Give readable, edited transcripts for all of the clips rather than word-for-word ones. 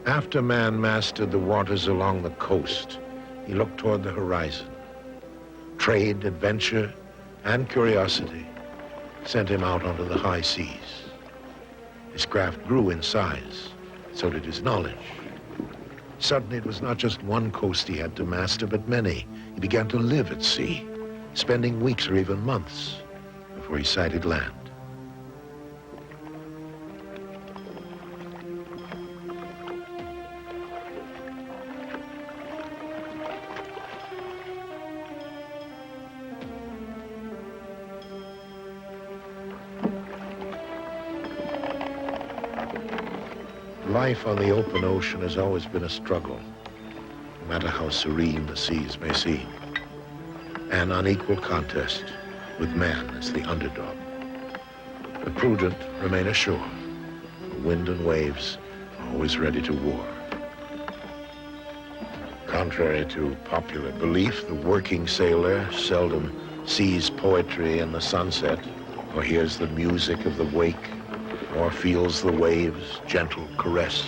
After man mastered the waters along the coast, he looked toward the horizon. Trade, adventure, and curiosity sent him out onto the high seas. His craft grew in size, so did his knowledge. Suddenly, it was not just one coast he had to master, but many. He began to live at sea, spending weeks or even months before he sighted land. Life on the open ocean has always been a struggle, no matter how serene the seas may seem. An unequal contest with man as the underdog. The prudent remain ashore, the wind and waves always ready to war. Contrary to popular belief, the working sailor seldom sees poetry in the sunset, or hears the music of the wake, or feels the waves' gentle caress.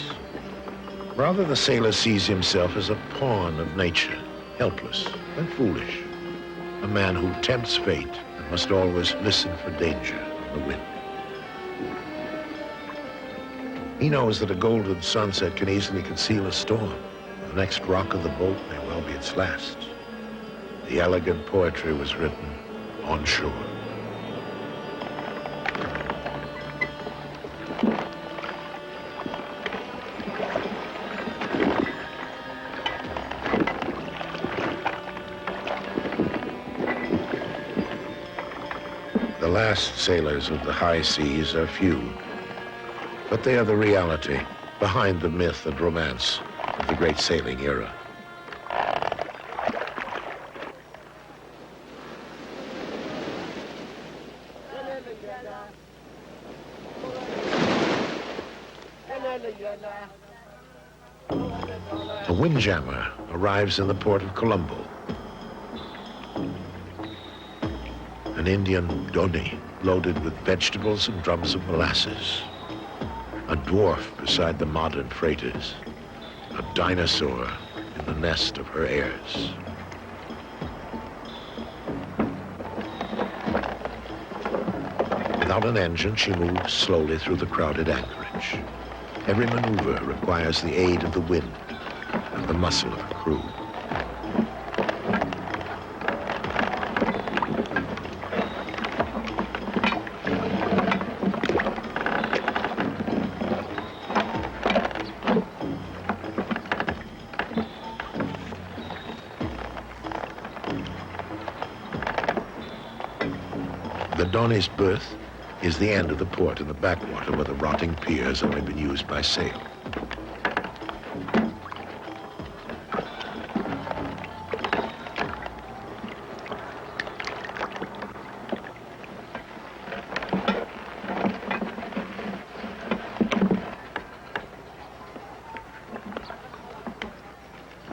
Rather, the sailor sees himself as a pawn of nature, helpless and foolish, a man who tempts fate and must always listen for danger in the wind. He knows that a golden sunset can easily conceal a storm. The next rock of the boat may well be its last. The elegant poetry was written on shore. The last sailors of the high seas are few, but they are the reality behind the myth and romance of the great sailing era. A windjammer arrives in the port of Colombo. An Indian dhoni loaded with vegetables and drums of molasses. A dwarf beside the modern freighters. A dinosaur in the nest of her heirs. Without an engine, she moves slowly through the crowded anchorage. Every maneuver requires the aid of the wind and the muscle of her crew. The dhoni's berth is the end of the port in the backwater where the rotting pier has only been used by sail.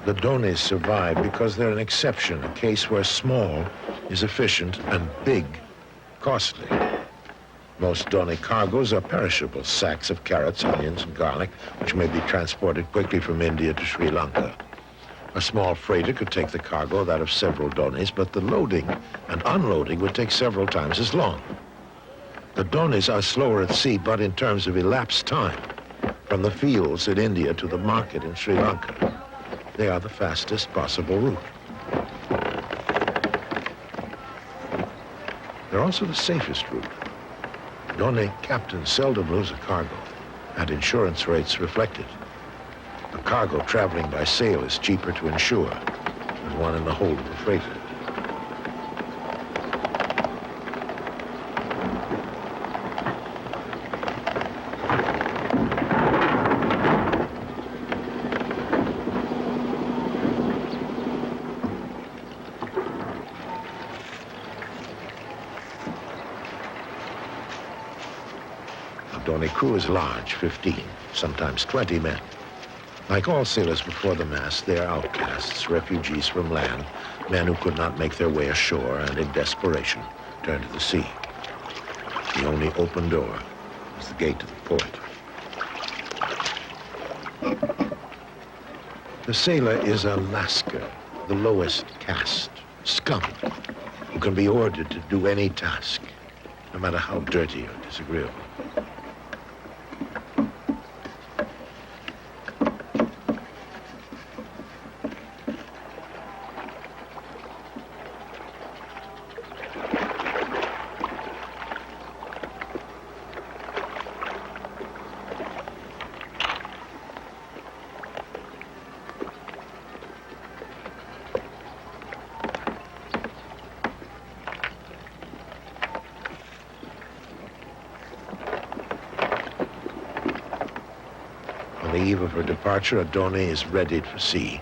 The dhonis survive because they're an exception, a case where small is efficient and big costly. Most dhoni cargoes are perishable, sacks of carrots, onions, and garlic, which may be transported quickly from India to Sri Lanka. A small freighter could take the cargo, that of several dhonis, but the loading and unloading would take several times as long. The dhonis are slower at sea, but in terms of elapsed time, from the fields in India to the market in Sri Lanka, they are the fastest possible route. They're also the safest route. Dhoni captains seldom lose a cargo, and insurance rates reflect it. A cargo traveling by sail is cheaper to insure than one in the hold of a freighter. Dhoni crew is large, 15, sometimes 20 men. Like all sailors before the mast, they are outcasts, refugees from land, men who could not make their way ashore and in desperation turned to the sea. The only open door was the gate to the port. The sailor is a lascar, the lowest caste, scum, who can be ordered to do any task, no matter how dirty or disagreeable. On the eve of her departure, Adone is readied for sea.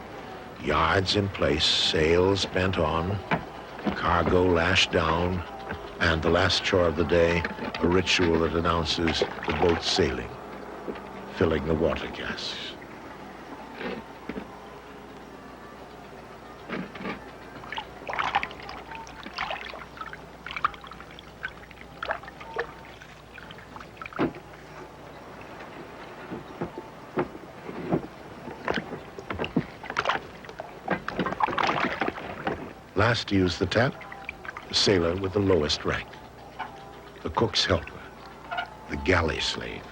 Yards in place, sails bent on, cargo lashed down, and the last chore of the day, a ritual that announces the boat's sailing, filling the water casks. Last to use the tap, the sailor with the lowest rank, the cook's helper, the galley slave.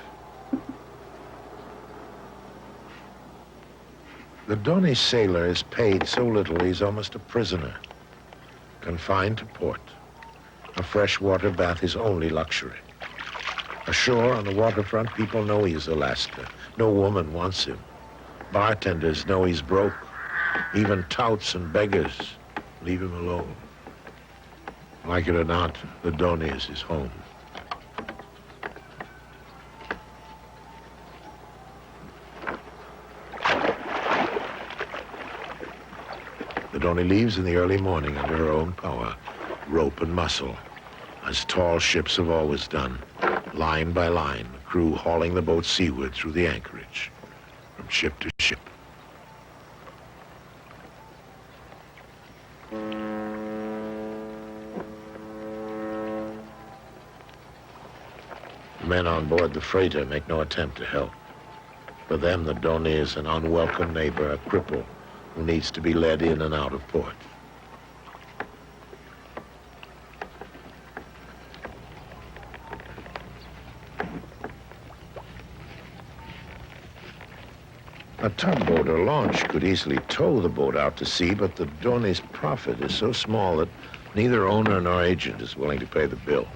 The Doni sailor is paid so little he's almost a prisoner, confined to port. A freshwater bath is only luxury. Ashore on the waterfront, people know he's a lascar. No woman wants him. Bartenders know he's broke. Even touts and beggars leave him alone. Like it or not, the Doni is his home. The Doni leaves in the early morning under her own power, rope and muscle, as tall ships have always done, line by line, the crew hauling the boat seaward through the anchorage, from ship to ship. Men on board the freighter make no attempt to help. For them, the Doni is an unwelcome neighbor, a cripple who needs to be led in and out of port. A tugboat or launch could easily tow the boat out to sea, but the Doni's profit is so small that neither owner nor agent is willing to pay the bill.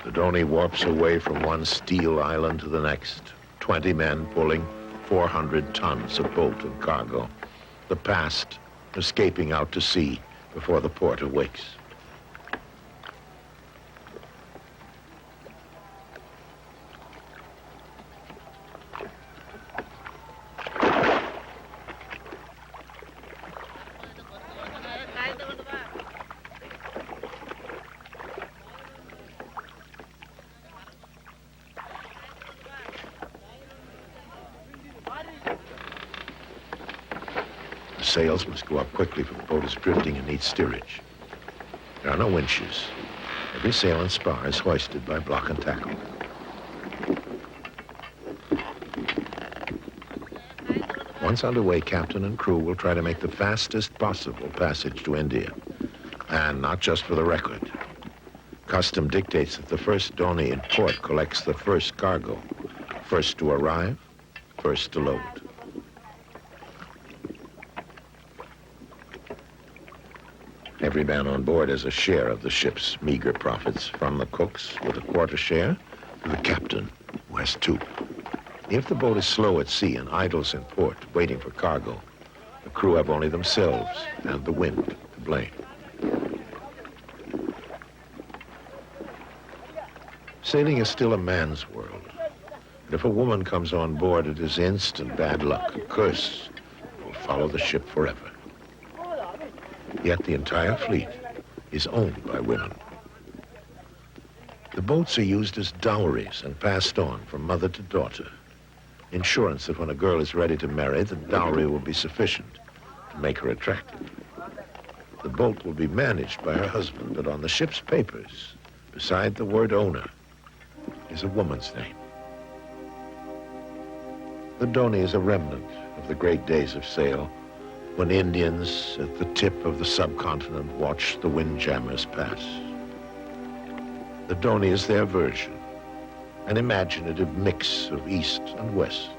The Doni warps away from one steel island to the next, 20 men pulling 400 tons of boat and cargo. The past escaping out to sea before the port awakes. Sails must go up quickly, for the boat is drifting and needs steerage. There are no winches. Every sail and spar is hoisted by block and tackle. Once underway, captain and crew will try to make the fastest possible passage to India. And not just for the record. Custom dictates that the first Doni in port collects the first cargo. First to arrive, first to load. Every man on board has a share of the ship's meager profits, from the cooks with a quarter share to the captain, who has 2. If the boat is slow at sea and idles in port, waiting for cargo, the crew have only themselves and the wind to blame. Sailing is still a man's world. And if a woman comes on board, it is instant bad luck. A curse will follow the ship forever. Yet the entire fleet is owned by women. The boats are used as dowries and passed on from mother to daughter. insurance that when a girl is ready to marry, the dowry will be sufficient to make her attractive. The boat will be managed by her husband, but on the ship's papers, beside the word owner, is a woman's name. The Donny is a remnant of the great days of sail, when Indians at the tip of the subcontinent watched the windjammers pass. The Donny is their version, an imaginative mix of East and West.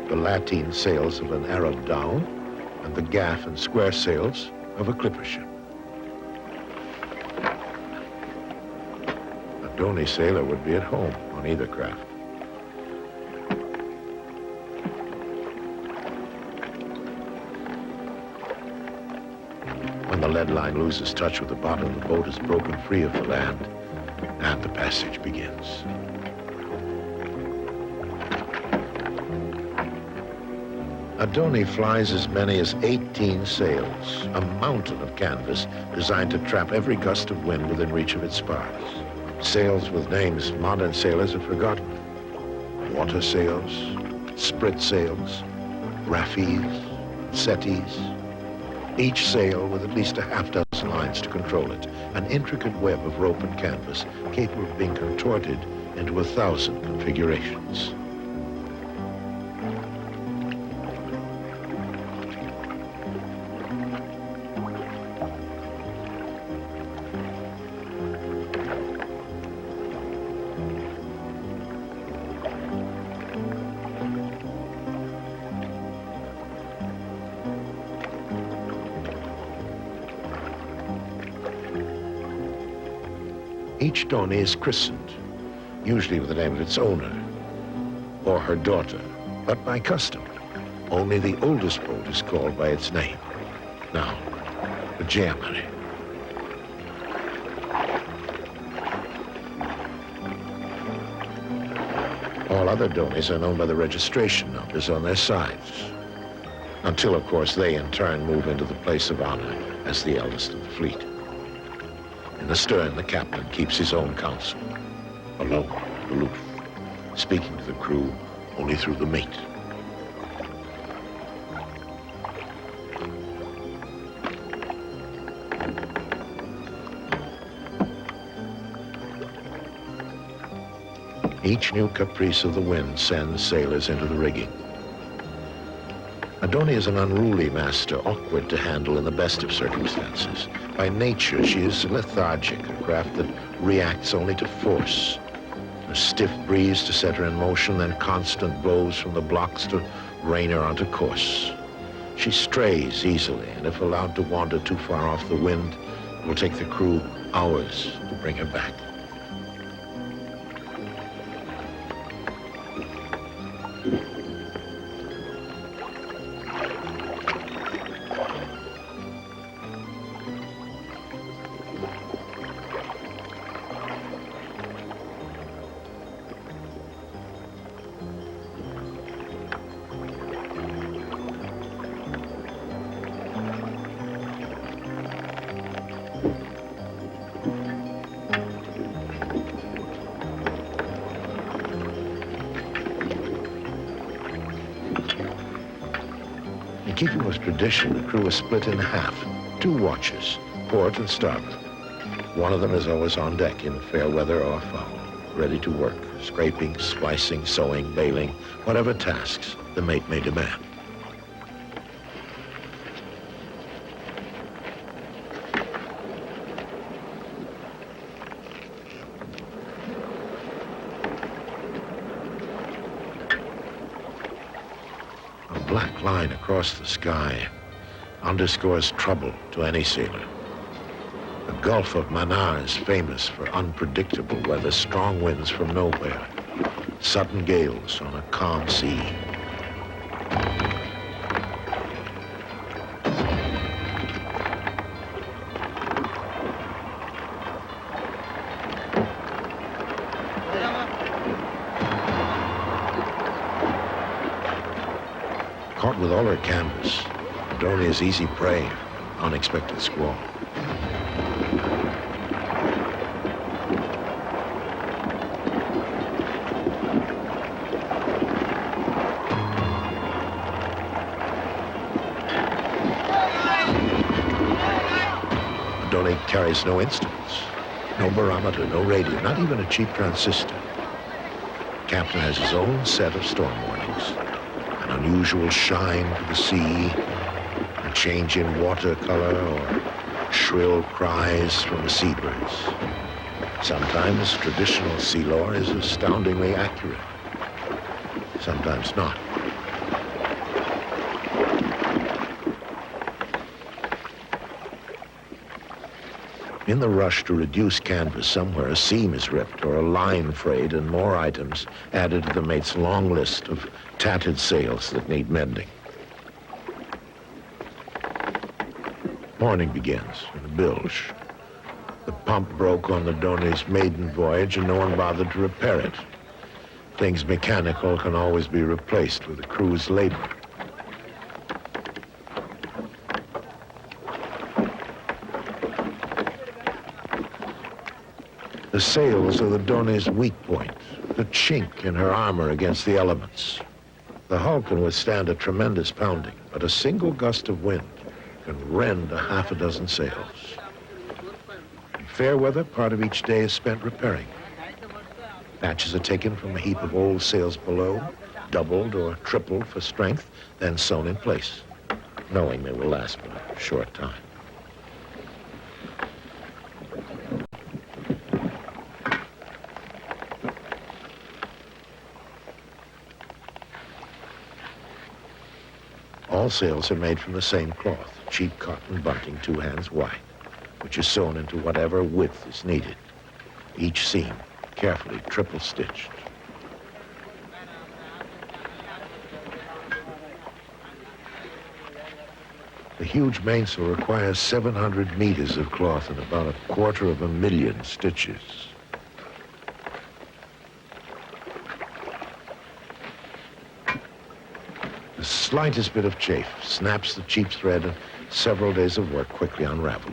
The lateen sails of an Arab dhow and the gaff and square sails of a clipper ship. A Donny sailor would be at home on either craft. When the lead line loses touch with the bottom, the boat is broken free of the land, and the passage begins. A Donny flies as many as 18 sails, a mountain of canvas designed to trap every gust of wind within reach of its spars. Sails with names modern sailors have forgotten. Water sails, sprit sails, raffies, settees. Each sail with at least a half-dozen lines to control it, an intricate web of rope and canvas capable of being contorted into 1,000 configurations. Each Donny is christened, usually with the name of its owner or her daughter, but by custom, only the oldest boat is called by its name. Now, the Geomary. All other Donnies are known by the registration numbers on their sides, until, of course, they in turn move into the place of honor as the eldest of the fleet. In the stern, the captain keeps his own counsel, alone, aloof, speaking to the crew only through the mate. Each new caprice of the wind sends sailors into the rigging. A Donny is an unruly master, awkward to handle in the best of circumstances. By nature, she is lethargic, a craft that reacts only to force. A stiff breeze to set her in motion, then constant blows from the blocks to rein her onto course. She strays easily, and if allowed to wander too far off the wind, it will take the crew hours to bring her back. In keeping with tradition, the crew is split in half, 2 watches, port and starboard. One of them is always on deck in fair weather or foul, ready to work, scraping, splicing, sewing, bailing, whatever tasks the mate may demand. A black line across the sky underscores trouble to any sailor. The Gulf of Mannar is famous for unpredictable weather, strong winds from nowhere, sudden gales on a calm sea. Out with all her canvas, Donny is easy prey for unexpected squall. Donny carries no instruments, no barometer, no radio, not even a cheap transistor. The captain has his own set of storm warnings. An unusual shine to the sea, a change in watercolor, or shrill cries from the seabirds. Sometimes traditional sea lore is astoundingly accurate, sometimes not. In the rush to reduce canvas, somewhere a seam is ripped or a line frayed and more items added to the mate's long list of tattered sails that need mending. Morning begins in the bilge. The pump broke on the Donny's maiden voyage and no one bothered to repair it. Things mechanical can always be replaced with a crew's labor. The sails are the Donny's weak point, the chink in her armor against the elements. The hull can withstand a tremendous pounding, but a single gust of wind can rend a half a dozen sails. In fair weather, part of each day is spent repairing. Batches are taken from a heap of old sails below, doubled or tripled for strength, then sewn in place, knowing they will last but a short time. All sails are made from the same cloth, cheap cotton bunting 2 hands wide, which is sewn into whatever width is needed. Each seam carefully triple stitched. The huge mainsail requires 700 meters of cloth and about 250,000 stitches. The slightest bit of chafe snaps the cheap thread and several days of work quickly unravel.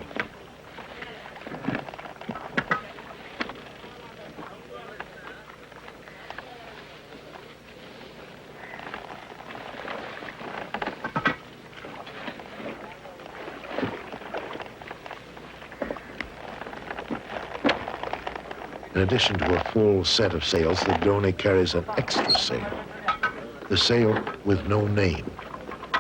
In addition to a full set of sails, the Donny carries an extra sail. The sail with no name,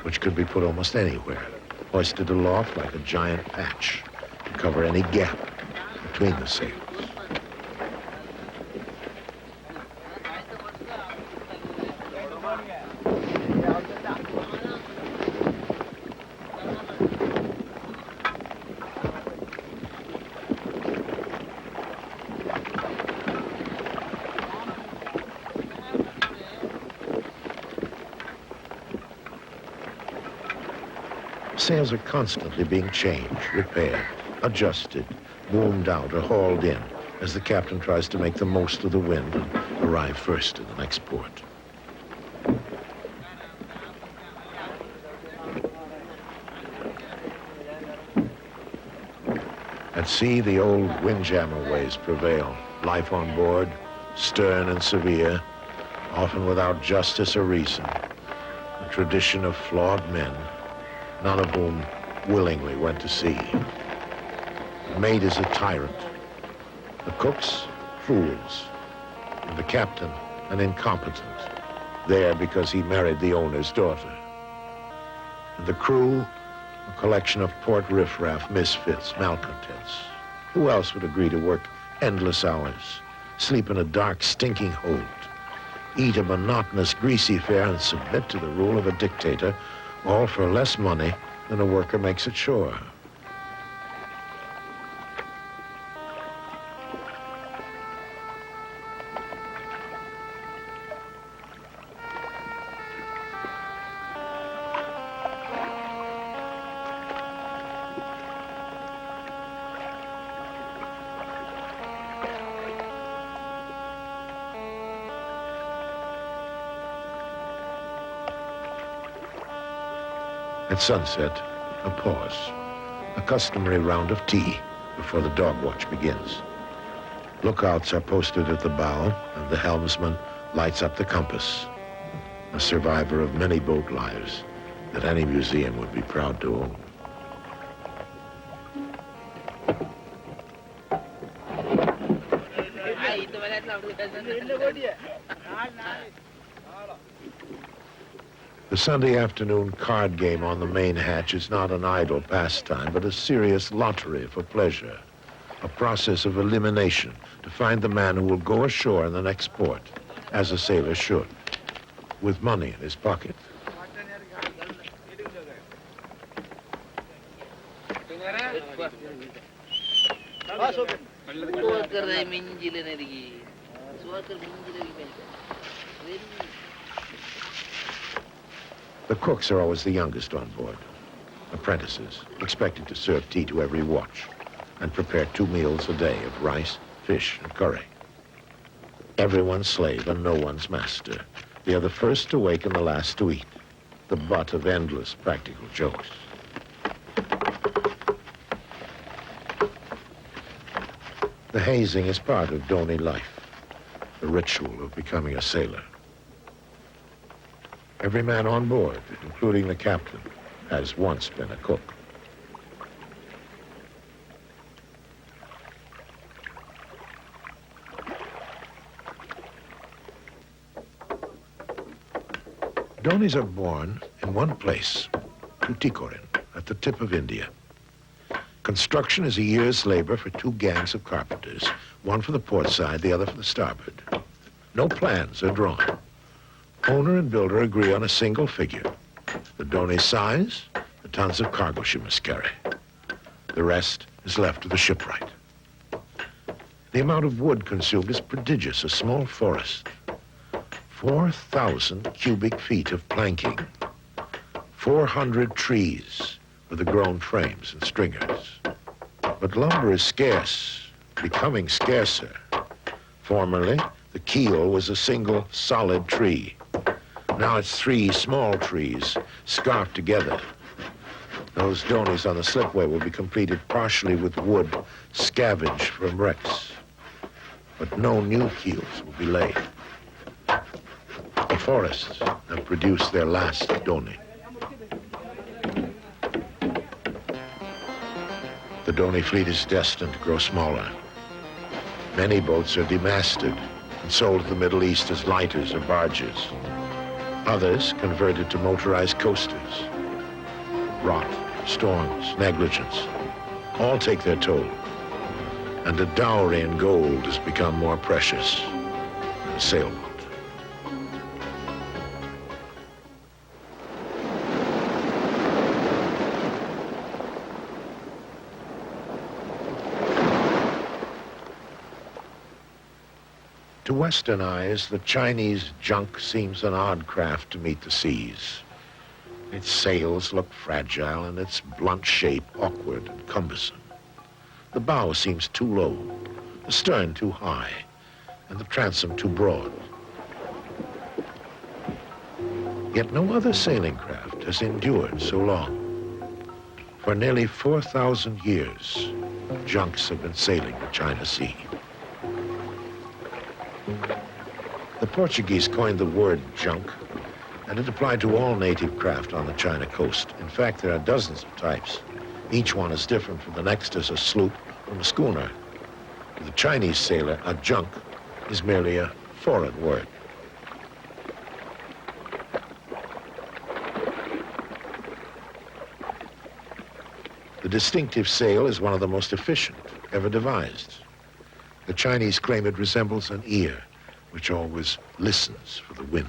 which could be put almost anywhere, hoisted aloft like a giant patch to cover any gap between the sails. Sails are constantly being changed, repaired, adjusted, boomed out or hauled in as the captain tries to make the most of the wind and arrive first to the next port. At sea, the old windjammer ways prevail. Life on board, stern and severe, often without justice or reason. A tradition of flawed men, none of whom willingly went to sea. The mate is a tyrant. The cooks, fools. And the captain, an incompetent. There because he married the owner's daughter. And the crew, a collection of port riffraff, misfits, malcontents. Who else would agree to work endless hours, sleep in a dark, stinking hold, eat a monotonous, greasy fare, and submit to the rule of a dictator, all for less money than a worker makes at shore? At sunset, a pause, a customary round of tea before the dog watch begins. Lookouts are posted at the bow, and the helmsman lights up the compass, a survivor of many boat lives that any museum would be proud to own. The Sunday afternoon card game on the main hatch is not an idle pastime, but a serious lottery for pleasure, a process of elimination to find the man who will go ashore in the next port, as a sailor should, with money in his pocket. The cooks are always the youngest on board. Apprentices, expected to serve tea to every watch and prepare 2 meals a day of rice, fish, and curry. Everyone's slave and no one's master. They are the first to wake and the last to eat, the butt of endless practical jokes. The hazing is part of Donny life, the ritual of becoming a sailor. Every man on board, including the captain, has once been a cook. Donis are born in one place, Tuticorin, at the tip of India. Construction is a year's labor for 2 gangs of carpenters, one for the port side, the other for the starboard. No plans are drawn. Owner and builder agree on a single figure, the Donis size, the tons of cargo she must carry. The rest is left to the shipwright. The amount of wood consumed is prodigious, a small forest. 4,000 cubic feet of planking, 400 trees for the grown frames and stringers. But lumber is scarce, becoming scarcer. Formerly, the keel was a single solid tree. Now it's 3 small trees scarfed together. Those donis on the slipway will be completed partially with wood scavenged from wrecks. But no new keels will be laid. The forests have produced their last doni. The doni fleet is destined to grow smaller. Many boats are demasted and sold to the Middle East as lighters or barges. Others converted to motorized coasters. Rot, storms, negligence, all take their toll. And a dowry in gold has become more precious than a sailboat. To Western eyes, the Chinese junk seems an odd craft to meet the seas. Its sails look fragile and its blunt shape awkward and cumbersome. The bow seems too low, the stern too high, and the transom too broad. Yet no other sailing craft has endured so long. For nearly 4,000 years, junks have been sailing the China Sea. The Portuguese coined the word junk, and it applied to all native craft on the China coast. In fact, there are dozens of types. Each one is different from the next as a sloop from a schooner. To the Chinese sailor, a junk is merely a foreign word. The distinctive sail is one of the most efficient ever devised. The Chinese claim it resembles an ear, which always listens for the wind.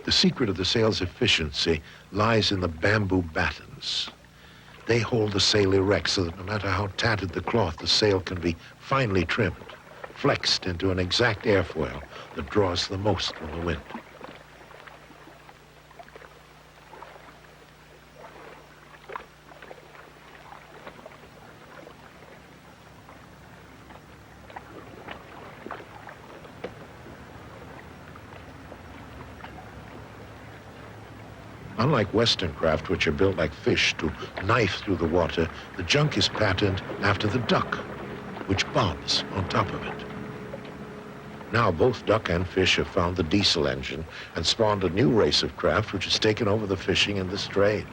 The secret of the sail's efficiency lies in the bamboo battens. They hold the sail erect so that no matter how tattered the cloth, the sail can be finely trimmed, flexed into an exact airfoil that draws the most from the wind. Unlike Western craft, which are built like fish to knife through the water, the junk is patterned after the duck, which bobs on top of it. Now both duck and fish have found the diesel engine and spawned a new race of craft which has taken over the fishing and this trade.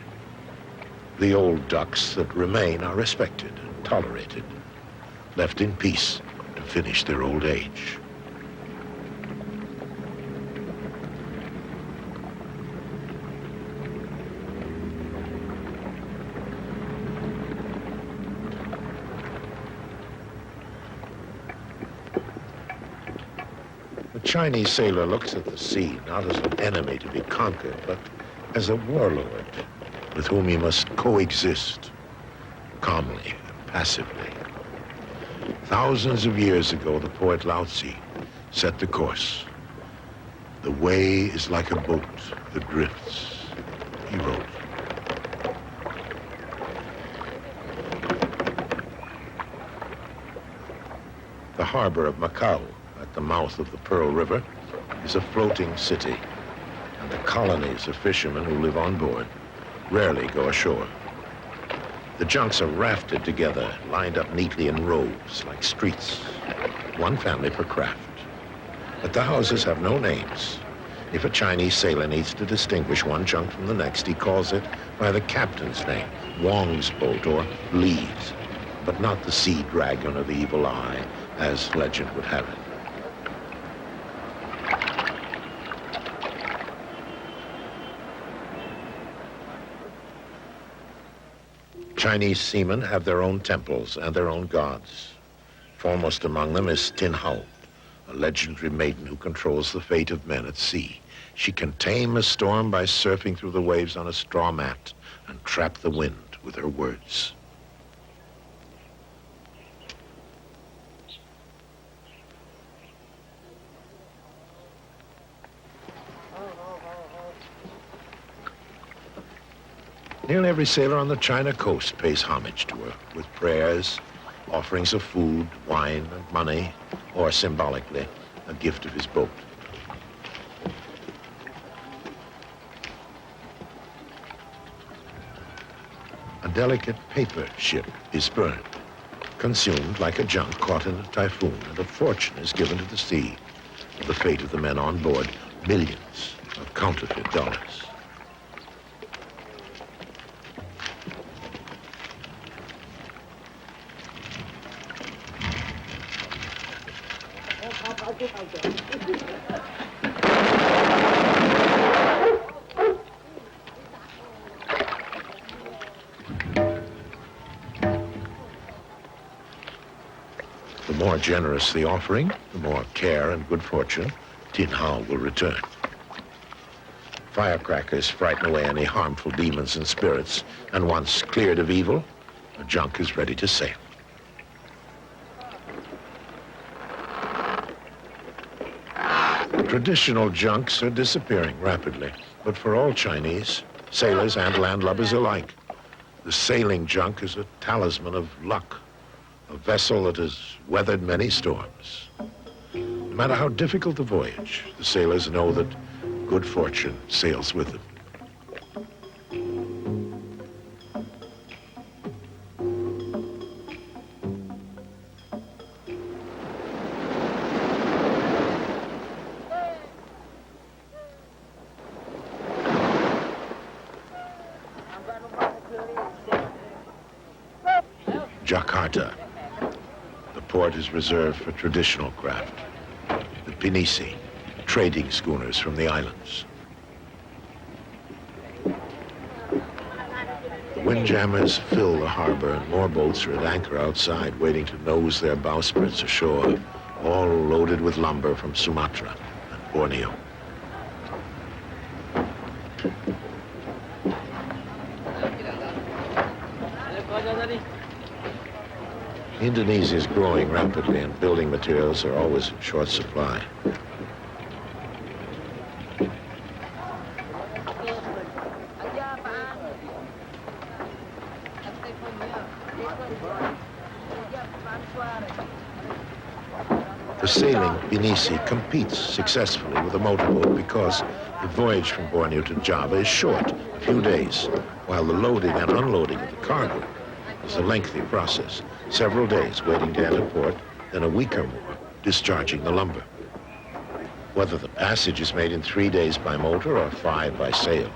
The old ducks that remain are respected and tolerated, left in peace to finish their old age. The Chinese sailor looks at the sea not as an enemy to be conquered, but as a warlord with whom he must coexist calmly and passively. Thousands of years ago, the poet Lao Tzu set the course. The way is like a boat that drifts, he wrote. The harbor of Macau, at the mouth of the Pearl River, is a floating city, and the colonies of fishermen who live on board rarely go ashore. The junks are rafted together, lined up neatly in rows, like streets, one family per craft. But the houses have no names. If a Chinese sailor needs to distinguish one junk from the next, he calls it by the captain's name, Wong's boat or Li's, but not the sea dragon or the evil eye, as legend would have it. Chinese seamen have their own temples and their own gods. Foremost among them is Tin Hao, a legendary maiden who controls the fate of men at sea. She can tame a storm by surfing through the waves on a straw mat and trap the wind with her words. Nearly every sailor on the China coast pays homage to her with prayers, offerings of food, wine, and money, or symbolically, a gift of his boat. A delicate paper ship is burned, consumed like a junk caught in a typhoon, and a fortune is given to the sea. For the fate of the men on board, millions of counterfeit dollars. The more generous the offering, the more care and good fortune Tin Hao will return. Firecrackers frighten away any harmful demons and spirits, and once cleared of evil, the junk is ready to sail. Traditional junks are disappearing rapidly, but for all Chinese, sailors and landlubbers alike, the sailing junk is a talisman of luck, a vessel that has weathered many storms. No matter how difficult the voyage, the sailors know that good fortune sails with them. Jakarta. The port is reserved for traditional craft. The pinisi, trading schooners from the islands. The windjammers fill the harbor, and more boats are at anchor outside, waiting to nose their bowsprits ashore, all loaded with lumber from Sumatra and Borneo. Indonesia is growing rapidly, and building materials are always in short supply. The sailing Pinisi competes successfully with a motorboat because the voyage from Borneo to Java is short, a few days, while the loading and unloading of the cargo is a lengthy process, several days waiting to enter port, then a week or more discharging the lumber. Whether the passage is made in 3 days by motor or 5 by sail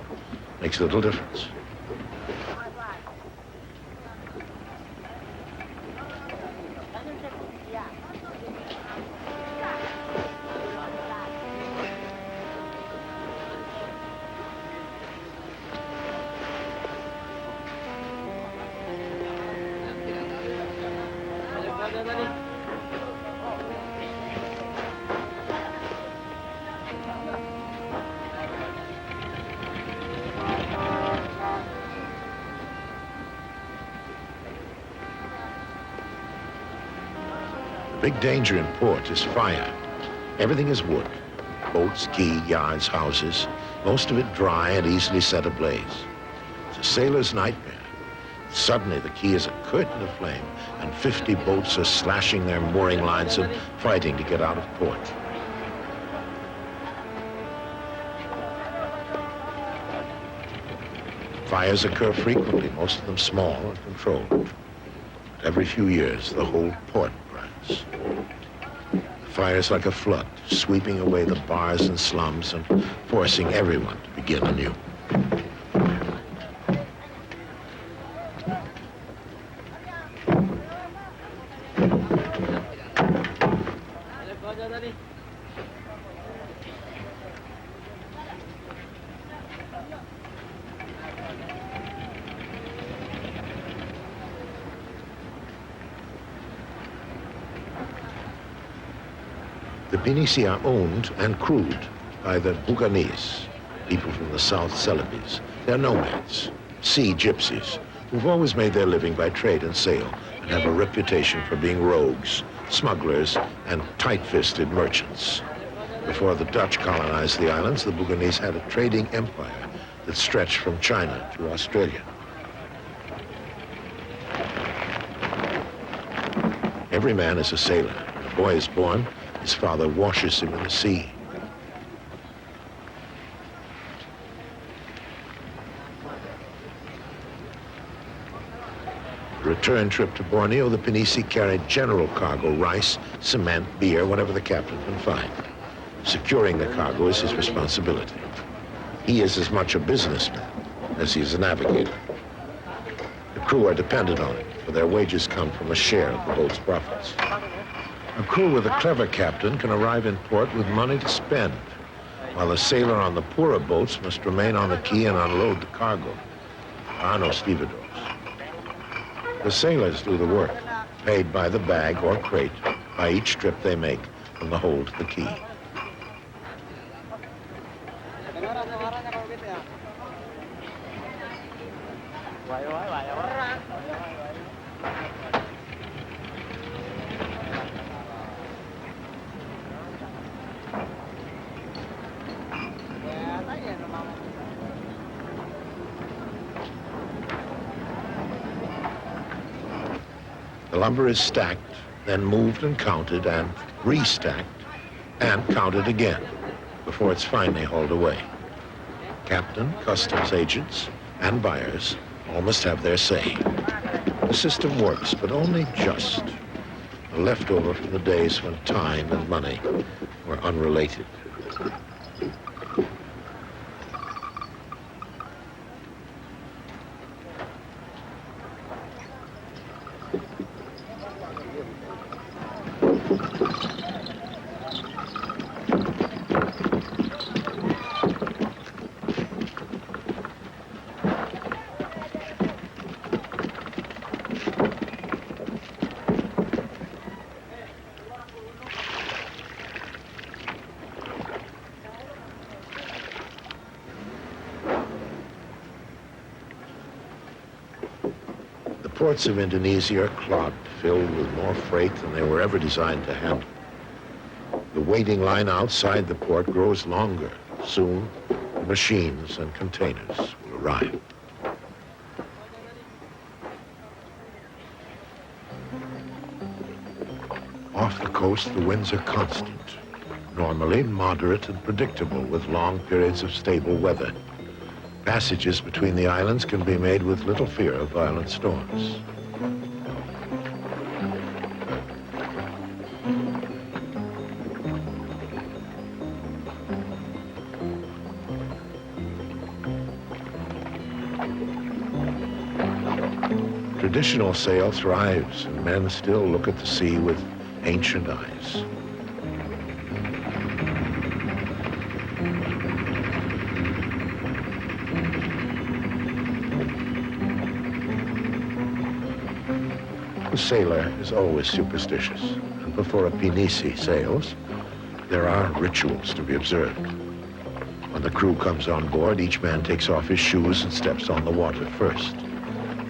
makes little difference. The big danger in port is fire. Everything is wood. Boats, quay, yards, houses, most of it dry and easily set ablaze. It's a sailor's nightmare. Suddenly the quay is a curtain of flame and 50 boats are slashing their mooring lines and fighting to get out of port. Fires occur frequently, most of them small and controlled. But every few years, the whole port burns. The fire is like a flood, sweeping away the bars and slums and forcing everyone to begin anew. The Pinisi are owned and crewed by the Buganese, people from the South Celebes. They're nomads, sea gypsies, who've always made their living by trade and sail and have a reputation for being rogues, smugglers, and tight-fisted merchants. Before the Dutch colonized the islands, the Buganese had a trading empire that stretched from China to Australia. Every man is a sailor. When a boy is born, his father washes him in the sea. The return trip to Borneo, the Pinisi carried general cargo, rice, cement, beer, whatever the captain can find. Securing the cargo is his responsibility. He is as much a businessman as he is a navigator. The crew are dependent on him, for their wages come from a share of the boat's profits. A crew with a clever captain can arrive in port with money to spend, while a sailor on the poorer boats must remain on the quay and unload the cargo. There are no stevedores. The sailors do the work, paid by the bag or crate by each trip they make from the hold to the quay. The lumber is stacked, then moved and counted and restacked and counted again before it's finally hauled away. Captain, customs agents, and buyers all must have their say. The system works, but only just. A leftover from the days when time and money were unrelated. The ports of Indonesia are clogged, filled with more freight than they were ever designed to handle. The waiting line outside the port grows longer. Soon, the machines and containers will arrive. Off the coast, the winds are constant, normally moderate and predictable, with long periods of stable weather. Passages between the islands can be made with little fear of violent storms. Traditional sail thrives, and men still look at the sea with ancient eyes. The sailor is always superstitious, and before a pinisi sails, there are rituals to be observed. When the crew comes on board, each man takes off his shoes and steps on the water first.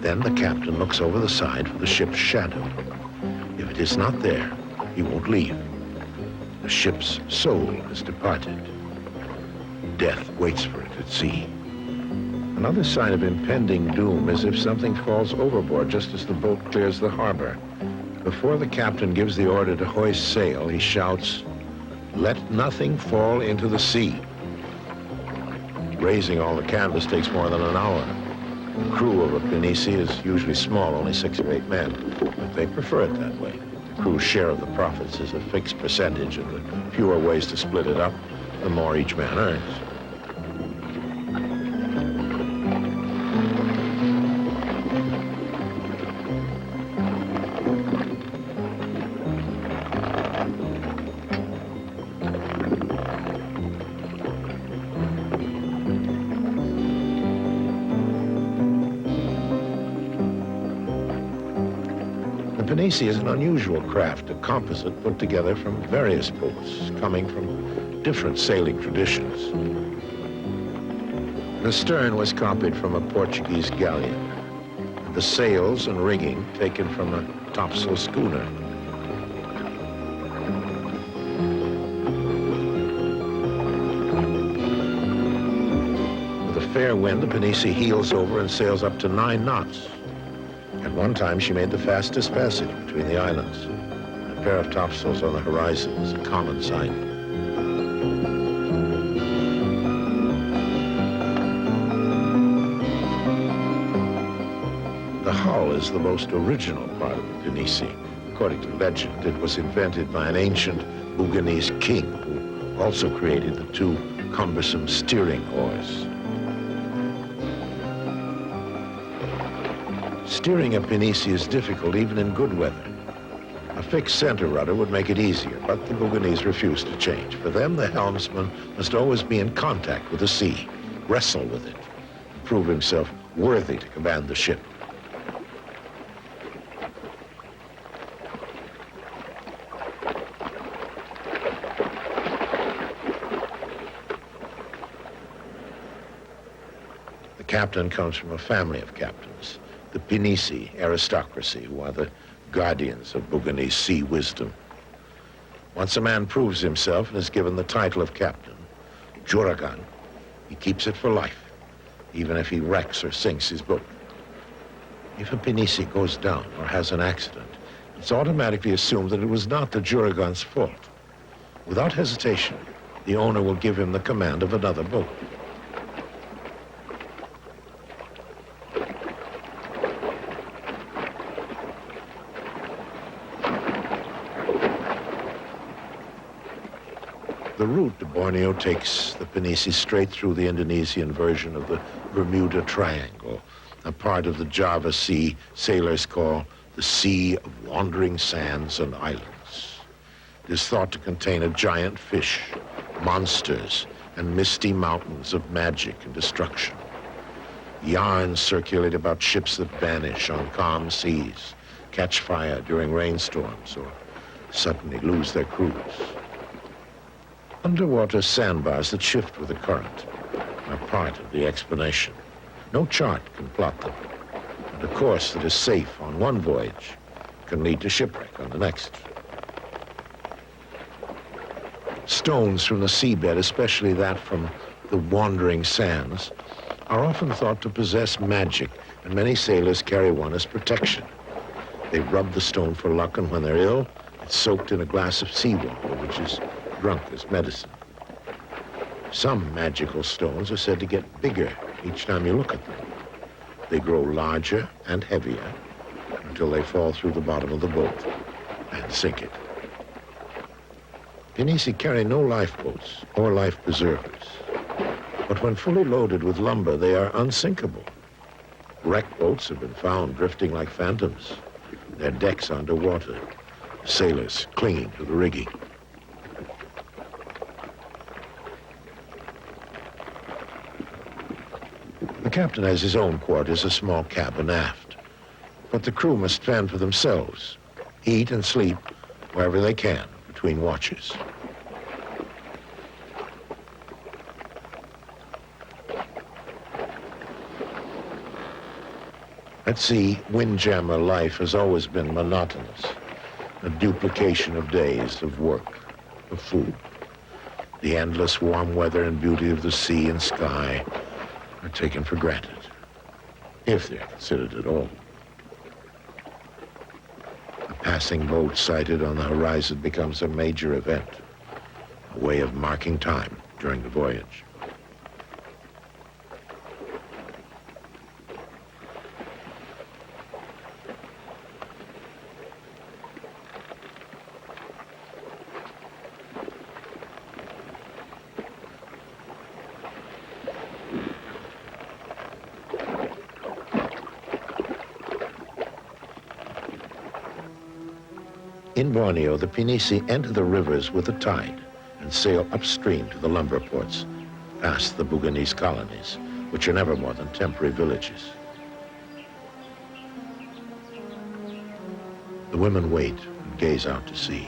Then the captain looks over the side for the ship's shadow. If it is not there, he won't leave. The ship's soul has departed. Death waits for it at sea. Another sign of impending doom is if something falls overboard just as the boat clears the harbor. Before the captain gives the order to hoist sail, he shouts, "Let nothing fall into the sea." Raising all the canvas takes more than an hour. The crew of a pinisi is usually small, only 6 or 8 men, but they prefer it that way. The crew's share of the profits is a fixed percentage, and the fewer ways to split it up, the more each man earns. The pinisi is an unusual craft, a composite put together from various boats coming from different sailing traditions. The stern was copied from a Portuguese galleon, and the sails and rigging taken from a topsail schooner. With a fair wind, the pinisi heels over and sails up to 9 knots. At one time, she made the fastest passage between the islands. A pair of topsails on the horizon was a common sight. The hull is the most original part of the pinisi. According to legend, it was invented by an ancient Bougainese king who also created the 2 cumbersome steering oars. Steering a pinisi is difficult even in good weather. A fixed center rudder would make it easier, but the Bougainese refused to change. For them, the helmsman must always be in contact with the sea, wrestle with it, and prove himself worthy to command the ship. The captain comes from a family of captains, the pinisi aristocracy, who are the guardians of Bougainese sea wisdom. Once a man proves himself and is given the title of captain, juragan, he keeps it for life, even if he wrecks or sinks his boat. If a pinisi goes down or has an accident, it's automatically assumed that it was not the juragan's fault. Without hesitation, the owner will give him the command of another boat. The route to Borneo takes the pinisi straight through the Indonesian version of the Bermuda Triangle, a part of the Java Sea sailors call the Sea of Wandering Sands and Islands. It is thought to contain a giant fish, monsters, and misty mountains of magic and destruction. Yarns circulate about ships that vanish on calm seas, catch fire during rainstorms, or suddenly lose their crews. Underwater sandbars that shift with the current are part of the explanation. No chart can plot them, and a course that is safe on one voyage can lead to shipwreck on the next. Stones from the seabed, especially that from the wandering sands, are often thought to possess magic, and many sailors carry one as protection. They rub the stone for luck, and when they're ill, they It's soaked in a glass of seawater, which is drunk as medicine. Some magical stones are said to get bigger each time you look at them. They grow larger and heavier until they fall through the bottom of the boat and sink it. Pinisi carry no lifeboats or life preservers, but when fully loaded with lumber, they are unsinkable. Wrecked boats have been found drifting like phantoms, their decks underwater, sailors clinging to the rigging. The captain has his own quarters, a small cabin aft, but the crew must fend for themselves, eat and sleep wherever they can between watches. At sea, windjammer life has always been monotonous, a duplication of days of work, of food. The endless warm weather and beauty of the sea and sky are taken for granted, if they're considered at all. A passing boat sighted on the horizon becomes a major event, a way of marking time during the voyage. In Borneo, the Pinisi enter the rivers with the tide and sail upstream to the lumber ports, past the Buganese colonies, which are never more than temporary villages. The women wait and gaze out to sea.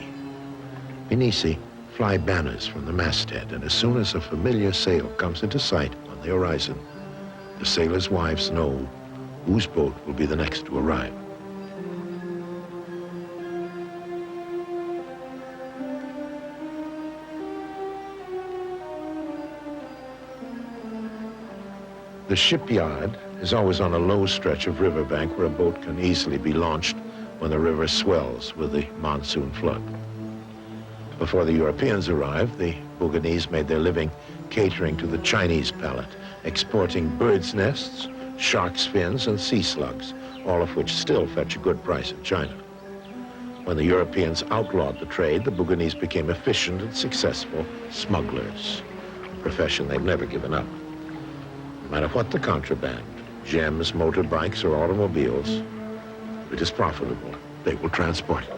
Pinisi fly banners from the masthead, and as soon as a familiar sail comes into sight on the horizon, the sailors' wives know whose boat will be the next to arrive. The shipyard is always on a low stretch of riverbank where a boat can easily be launched when the river swells with the monsoon flood. Before the Europeans arrived, the Buganese made their living catering to the Chinese palate, exporting birds' nests, shark's fins, and sea slugs, all of which still fetch a good price in China. When the Europeans outlawed the trade, the Buganese became efficient and successful smugglers, a profession they've never given up. No matter what the contraband, gems, motorbikes, or automobiles, if it is profitable, they will transport it.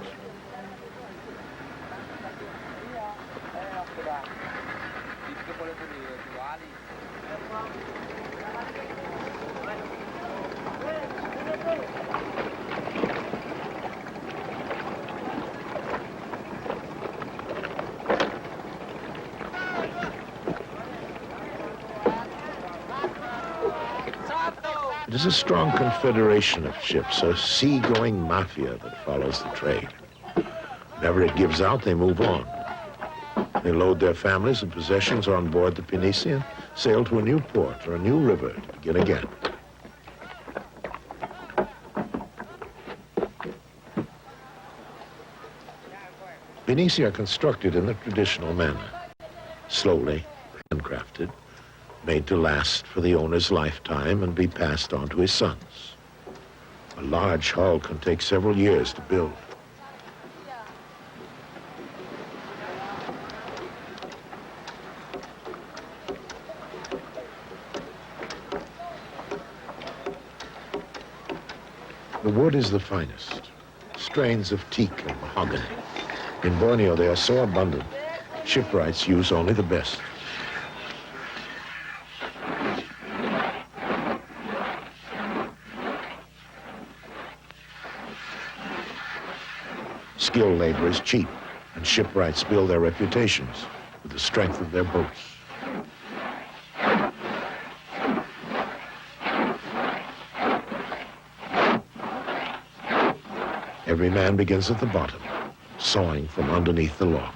It is a strong confederation of ships, a sea-going mafia that follows the trade. Whenever it gives out, they move on. They load their families and possessions on board the Pinisi and sail to a new port or a new river to begin again. Pinisi are constructed in the traditional manner, slowly, handcrafted, made to last for the owner's lifetime and be passed on to his sons. A large hull can take several years to build. The wood is the finest, strains of teak and mahogany. In Borneo, they are so abundant, shipwrights use only the best. Skilled labor is cheap, and shipwrights build their reputations with the strength of their boats. Every man begins at the bottom, sawing from underneath the log.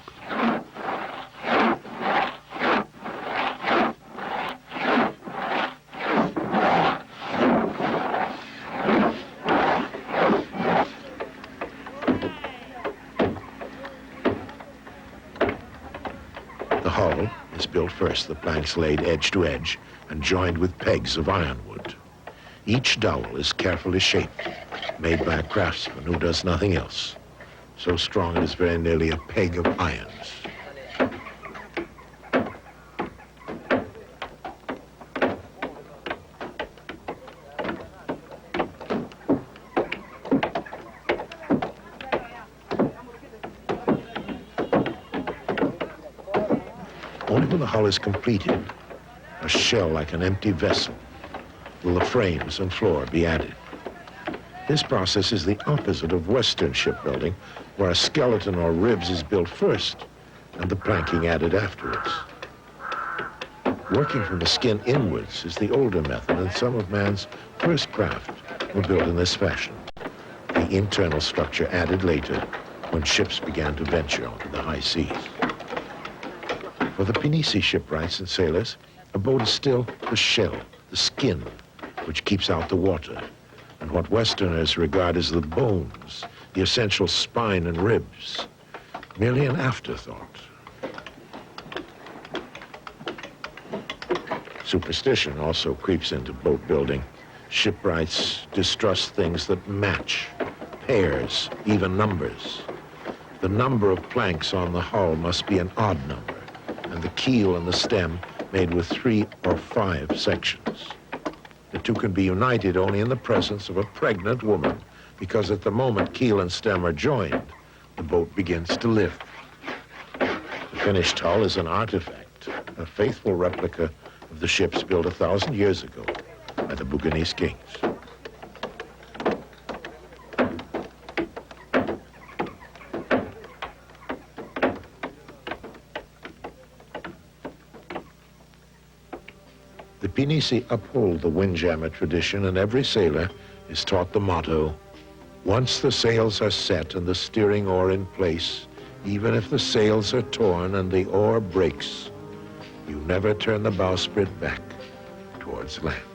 The hull is built first, the planks laid edge to edge and joined with pegs of ironwood. Each dowel is carefully shaped, made by a craftsman who does nothing else. So strong it is very nearly a peg of irons. Only when the hull is completed, a shell like an empty vessel, will the frames and floor be added. This process is the opposite of Western shipbuilding, where a skeleton or ribs is built first and the planking added afterwards. Working from the skin inwards is the older method, and some of man's first craft were built in this fashion. The internal structure added later when ships began to venture onto the high seas. For the Pinisi shipwrights and sailors, a boat is still the shell, the skin, which keeps out the water, and what Westerners regard as the bones, the essential spine and ribs, merely an afterthought. Superstition also creeps into boat building. Shipwrights distrust things that match, pairs, even numbers. The number of planks on the hull must be an odd number, and the keel and the stem made with 3 or 5 sections. The two can be united only in the presence of a pregnant woman, because at the moment keel and stem are joined, the boat begins to live. The finished hull is an artifact, a faithful replica of the ships built 1,000 years ago by the Bougainese kings. The Pinisi uphold the windjammer tradition, and every sailor is taught the motto, once the sails are set and the steering oar in place, even if the sails are torn and the oar breaks, you never turn the bowsprit back towards land.